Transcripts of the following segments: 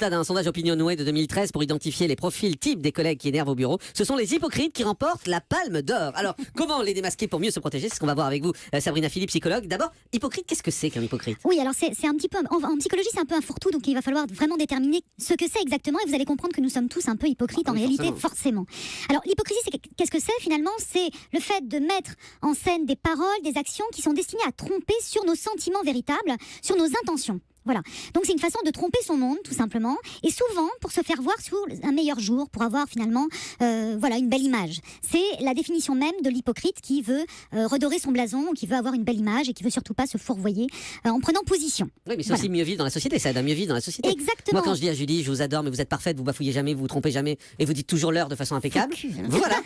résultat d'un sondage OpinionWay de 2013 pour identifier les profils types des collègues qui énervent au bureau. Ce sont les hypocrites qui remportent la palme d'or. Alors, comment les démasquer pour mieux se protéger? C'est ce qu'on va voir avec vous, Sabrina Philippe, psychologue. D'abord, hypocrite, qu'est-ce que c'est qu'un hypocrite? Oui, alors c'est un petit peu, en psychologie c'est un peu un fourre-tout, donc il va falloir vraiment déterminer ce que c'est exactement et vous allez comprendre que nous sommes tous un peu hypocrites en réalité, forcément. Alors l'hypocrisie, qu'est-ce que c'est finalement? C'est le fait de mettre en scène des paroles, des actions qui sont destinées à tromper sur nos sentiments véritables, sur nos intentions. Voilà. Donc c'est une façon de tromper son monde, tout simplement, et souvent pour se faire voir sous un meilleur jour, pour avoir finalement voilà, une belle image. C'est la définition même de l'hypocrite qui veut redorer son blason, qui veut avoir une belle image et qui veut surtout pas se fourvoyer en prenant position. Oui, mais c'est aussi mieux vivre dans la société, ça aide à mieux vivre dans la société. Exactement. Moi, quand je dis à Julie, je vous adore, mais vous êtes parfaite, vous bafouillez jamais, vous vous trompez jamais, et vous dites toujours l'heure de façon impeccable. Voilà.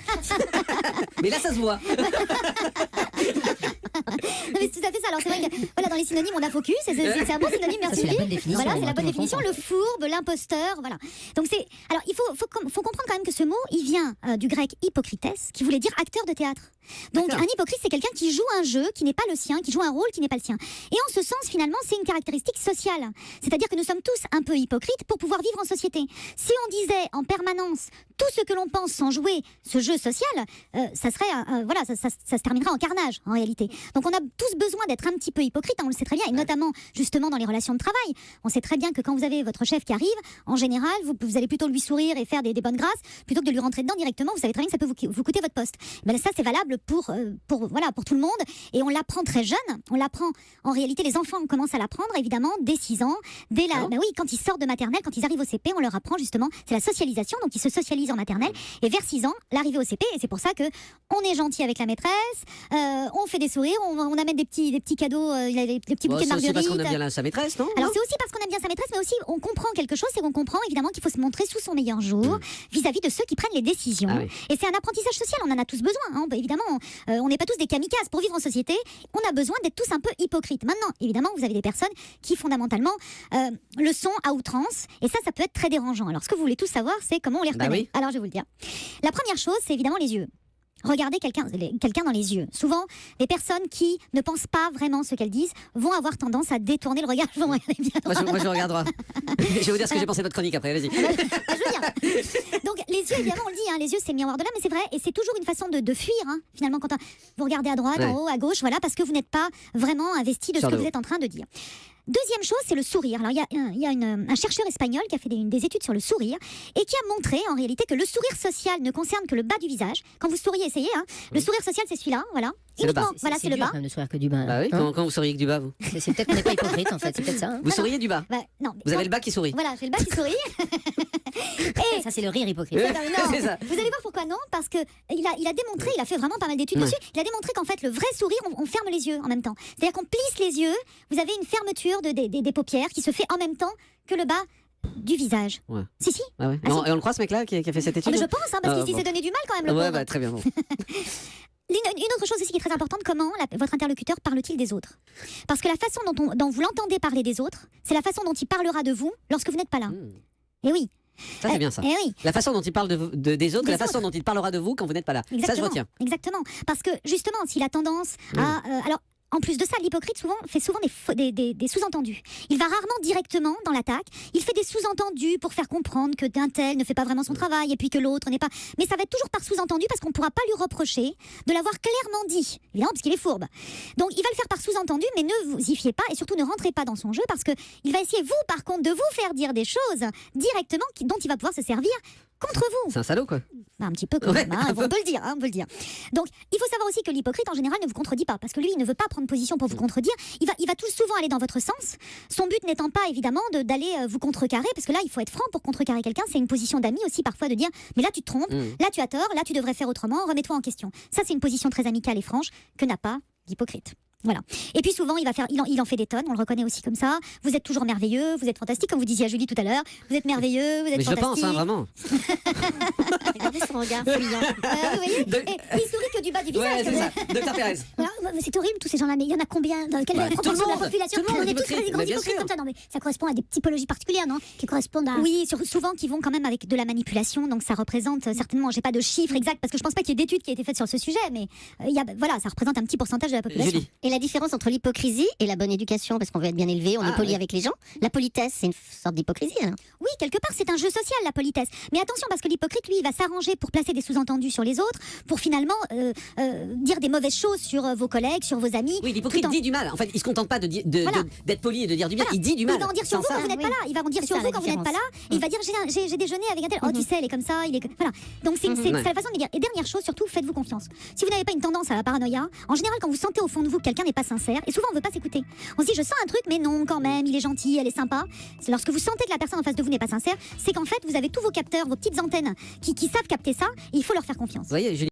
Mais là, ça se voit. Non, mais c'est tout à fait ça. Alors c'est vrai que voilà, dans les synonymes on a focus, c'est un bon synonyme, merci. C'est la bonne définition. Voilà, c'est la bonne définition, le fourbe, l'imposteur, voilà. Donc c'est, alors il faut comprendre quand même que ce mot, il vient du grec hypocrites, qui voulait dire acteur de théâtre. Donc un hypocrite, c'est quelqu'un qui joue un jeu qui n'est pas le sien, qui joue un rôle qui n'est pas le sien. Et en ce sens, finalement, c'est une caractéristique sociale. C'est-à-dire que nous sommes tous un peu hypocrites pour pouvoir vivre en société. Si on disait en permanence tout ce que l'on pense sans jouer ce jeu social, ça serait, voilà, ça se terminerait en carnage, en réalité. Donc on a tous besoin d'être un petit peu hypocrite, on le sait très bien, et notamment justement dans les relations de travail. On sait très bien que quand vous avez votre chef qui arrive, en général, vous allez plutôt lui sourire et faire des bonnes grâces, plutôt que de lui rentrer dedans directement. Vous savez très bien que ça peut vous coûter votre poste. Ben ça, c'est valable pour tout le monde, et on l'apprend très jeune. On l'apprend, en réalité, les enfants commencent à l'apprendre, évidemment, dès 6 ans. Ben oui, quand ils sortent de maternelle, quand ils arrivent au CP, on leur apprend justement, c'est la socialisation, donc ils se socialisent en maternelle, et vers 6 ans, l'arrivée au CP, et c'est pour ça que on est gentil avec la maîtresse, on fait des sourires, on amène des petits cadeaux, des petits bouquets de marguerites. C'est aussi parce qu'on aime bien sa maîtresse, non? Alors c'est aussi parce qu'on aime bien sa maîtresse, mais aussi on comprend quelque chose, c'est qu'on comprend évidemment qu'il faut se montrer sous son meilleur jour vis-à-vis de ceux qui prennent les décisions. Ah oui. Et c'est un apprentissage social, on en a tous besoin, hein. Évidemment, on n'est pas tous des kamikazes. Pour vivre en société, on a besoin d'être tous un peu hypocrites. Maintenant, évidemment, vous avez des personnes qui fondamentalement le sont à outrance, et ça peut être très dérangeant. Alors ce que vous voulez tous savoir, c'est comment on les reconnaît. Oui. Alors je vais vous le dire. La première chose, c'est évidemment les yeux. Regardez quelqu'un dans les yeux. Souvent, les personnes qui ne pensent pas vraiment ce qu'elles disent vont avoir tendance à détourner le regard. Moi, je regarde droit. Je vais vous dire ce que j'ai pensé de votre chronique après, vas-y. Je veux dire. Donc, les yeux, évidemment, on le dit, hein, les yeux, c'est le miroir de l'âme, mais c'est vrai, et c'est toujours une façon de fuir, hein, finalement, quand vous regardez à droite, en haut, à gauche, voilà, parce que vous n'êtes pas vraiment investi de ce que vous êtes en train de dire. Deuxième chose, c'est le sourire. Alors, il y a un chercheur espagnol qui a fait des études sur le sourire et qui a montré en réalité que le sourire social ne concerne que le bas du visage. Quand vous souriez, essayez. Hein. Le sourire social, c'est celui-là, voilà. C'est le bas. Voilà, c'est le bas. Quand même de sourire que du bas. Bah oui, quand vous souriez que du bas, vous. C'est peut-être qu'on n'est pas hypocrite en fait, c'est peut-être ça. Hein. Vous souriez du bas. Non, vous avez le bas qui sourit. Voilà, j'ai le bas qui sourit. Et ça, c'est le rire hypocrite. C'est ça. Vous allez voir pourquoi non, parce que il a démontré, il a fait vraiment pas mal d'études dessus. Il a démontré qu'en fait, le vrai sourire, on ferme les yeux en même temps. C'est-à-dire qu'on plisse les yeux. Vous avez une fermeture des paupières qui se fait en même temps que le bas du visage. Ouais. Si. Ah ouais. Ah, non, si. et on le croit, ce mec-là qui a fait cette étude? Mais je pense, hein, parce qu'il s'est donné du mal quand même, le Ouais, pauvre. bah très bien. Bon. Une autre chose aussi qui est très importante, comment votre interlocuteur parle-t-il des autres? Parce que la façon dont vous l'entendez parler des autres, c'est la façon dont il parlera de vous lorsque vous n'êtes pas là. Et oui. Ça, c'est bien ça. Oui. La façon dont il parle des autres, la façon dont il parlera de vous quand vous n'êtes pas là. Exactement. Ça, je retiens. Exactement. Parce que justement, s'il a tendance à... alors, en plus de ça, l'hypocrite fait souvent des sous-entendus. Il va rarement directement dans l'attaque. Il fait des sous-entendus pour faire comprendre que d'un tel ne fait pas vraiment son travail et puis que l'autre n'est pas... Mais ça va être toujours par sous-entendu parce qu'on ne pourra pas lui reprocher de l'avoir clairement dit. Évidemment, parce qu'il est fourbe. Donc, il va le faire par sous-entendu, mais ne vous y fiez pas et surtout ne rentrez pas dans son jeu parce qu'il va essayer, vous, par contre, de vous faire dire des choses directement dont il va pouvoir se servir contre vous. C'est un salaud, quoi. Un petit peu quand même, hein, on peut le dire, on peut le dire. Donc, il faut savoir aussi que l'hypocrite, en général, ne vous contredit pas, parce que lui, il ne veut pas prendre position pour vous contredire. Il va tout souvent aller dans votre sens. Son but n'étant pas, évidemment, d'aller vous contrecarrer, parce que là, il faut être franc pour contrecarrer quelqu'un. C'est une position d'ami aussi, parfois, de dire, mais là, tu te trompes, là, tu as tort, là, tu devrais faire autrement, remets-toi en question. Ça, c'est une position très amicale et franche que n'a pas l'hypocrite. Voilà. Et puis souvent, il en fait des tonnes, on le reconnaît aussi comme ça. Vous êtes toujours merveilleux, vous êtes fantastique, comme vous disiez à Julie tout à l'heure. Vous êtes merveilleux, vous êtes Mais fantastique. je pense, hein, vraiment. Regardez son regard fuyant. Vous voyez, et il sourit que du bas du Ouais, visage. c'est ça. Docteur Pérez. Voilà, c'est horrible tous ces gens-là, mais il y en a combien? Dans quelle Bah, tout proportion le de la monde. population? Tout le monde On est tous hypocrite. des grands Mais bien hypocrites sûr. comme ça. Non, mais ça correspond à des typologies particulières, non? Qui correspondent à. Oui, souvent qui vont quand même avec de la manipulation, donc ça représente certainement, j'ai pas de chiffres exacts parce que je pense pas qu'il y ait d'études qui aient été faites sur ce sujet, mais voilà, ça représente un petit pourcentage de la population. Julie. Et la différence entre l'hypocrisie et la bonne éducation, parce qu'on veut être bien élevé, on est poli oui. avec les gens. La politesse, c'est une sorte d'hypocrisie. Alors. Oui, quelque part, c'est un jeu social, la politesse. Mais attention, parce que l'hypocrite, lui, il va s'arranger pour placer des sous-entendus sur les autres, pour finalement dire des mauvaises choses sur vos collègues, sur vos amis. Oui, l'hypocrite dit du mal. En fait, il se contente pas d'être poli et de dire du bien. Voilà. Il dit du mal. Il va en dire sur vous C'est quand vous ça. n'êtes pas là. Il va en dire C'est sur ça, vous la quand vous n'êtes pas là. Et il va dire j'ai déjeuné avec un tel. Oh, tu sais, il est comme ça. Voilà. Donc c'est Ouais. la façon de le dire. Et dernière chose, surtout, faites-vous confiance. Si vous n'avez pas une tendance à la paranoïa, en général, quand vous sentez au fond de vous que quelqu'un n'est pas sincère, et souvent on ne veut pas s'écouter. On se dit je sens un truc, mais non, quand même, il est gentil, elle est sympa. C'est lorsque vous sentez que la personne en face de vous n'est pas sincère, c'est qu'en fait vous avez tous vos capteurs, vos petites antennes qui savent capter ça. Et il faut leur faire confiance. Vous voyez, Julie.